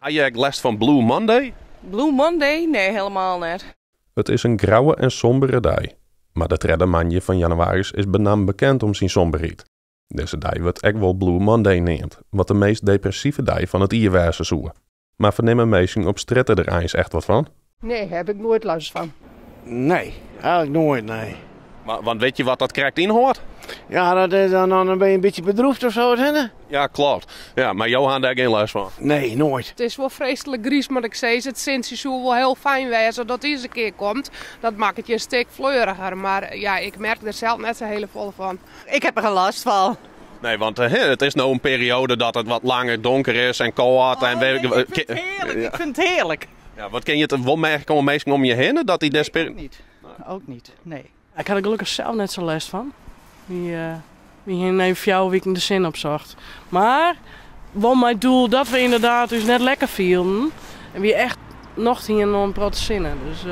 Had je last van Blue Monday? Blue Monday? Nee, helemaal niet. Het is een grauwe en sombere dag. Maar de tredde maandje van januari is benam bekend om zijn somberheid. Deze dag wordt ook wel Blue Monday neemt, wat de meest depressieve dag van het ierweerseizoen. Maar vernemen mensen op stretten er eens echt wat van? Nee, heb ik nooit last van. Nee, eigenlijk nooit, nee. Want weet je wat dat correct inhoort? Ja, dat is dan ben je een beetje bedroefd of zo, hè? Ja, klopt. Ja, maar Johan daar geen last van. Nee, nooit. Het is wel vreselijk gries, maar ik zei het sinds je wel heel fijn wezen dat deze keer komt. Dat maakt het je een stuk fleuriger, maar ja, ik merk er zelf net zo hele vol van. Ik heb er geen last van. Nee, want het is nou een periode dat het wat langer donker is en koud. En Ik vind het heerlijk, ik vind het heerlijk. Ja, wat ken je het wel merken om mensen om je heen? Dat die Ook niet. Ook niet, nee. Ik had er gelukkig zelf net zo last van. Wie ging even jouw weekend de zin opzocht. Maar, wat mijn doel dat we inderdaad dus net lekker vielen. En wie echt nog hier nog een protestinnen. Dus,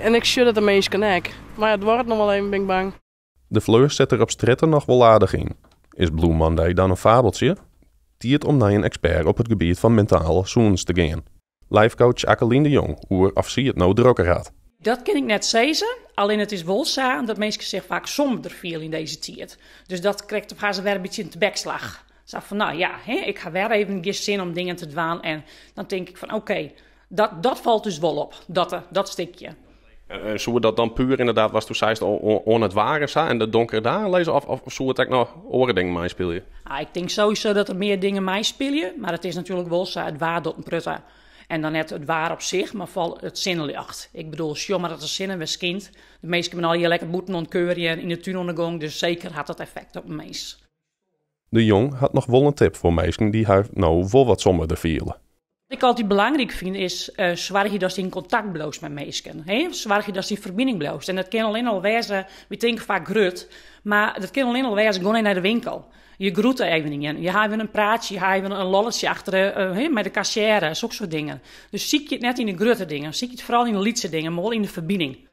en ik zie dat de mensen ook. Maar het wordt nog wel even, ben ik bang. De fleur zet er op stretten nog wel aardig in. Is Blue Monday dan een fabeltje? Tiert om naar een expert op het gebied van mentale zoens te gaan. Lifecoach Akkeline de Jong, hoe of zie het nou drukker had. Dat kan ik net zeggen, alleen het is wel zo dat mensen zich vaak somber vielen in deze tijd. Dus dat krijgt op haar weer een beetje in de bekslag. Zo van, nou ja, ik ga weer even geen zin om dingen te doen. En dan denk ik van, oké, dat valt dus wel op, dat stukje. En zou dat dan puur inderdaad, was toen zei on het ware en de donkere dagen lezen? Of zou het ook nog oren dingen mee spelen? Ik denk sowieso dat er meer dingen mij spelen. Maar het is natuurlijk wel zo, het waar dat een prutten. En dan net het waar op zich, maar vooral het zinnenlicht. Ik bedoel, jammer dat de zinnen was kind. De meesten kunnen al hier lekker boeten ontkeuren en in de tuin ondergang. Dus zeker had dat effect op de meest. De Jong had nog wel een tip voor mensen die haar nou vol wat somberder vielen. Wat ik altijd belangrijk vind is, zorg je dat je in contact blijft met mensen. Zorg je dat je in verbinding blijft. En dat kan alleen al wezen, we denken vaak grut, maar dat kan alleen al wezen, gewoon naar de winkel. Je groet er even in. Je hebt een praatje, je hebt een lolletje achter met de kassière, zulke soort dingen. Dus zie je het net in de grote dingen, zie je het vooral in de lietse dingen, maar wel in de verbinding.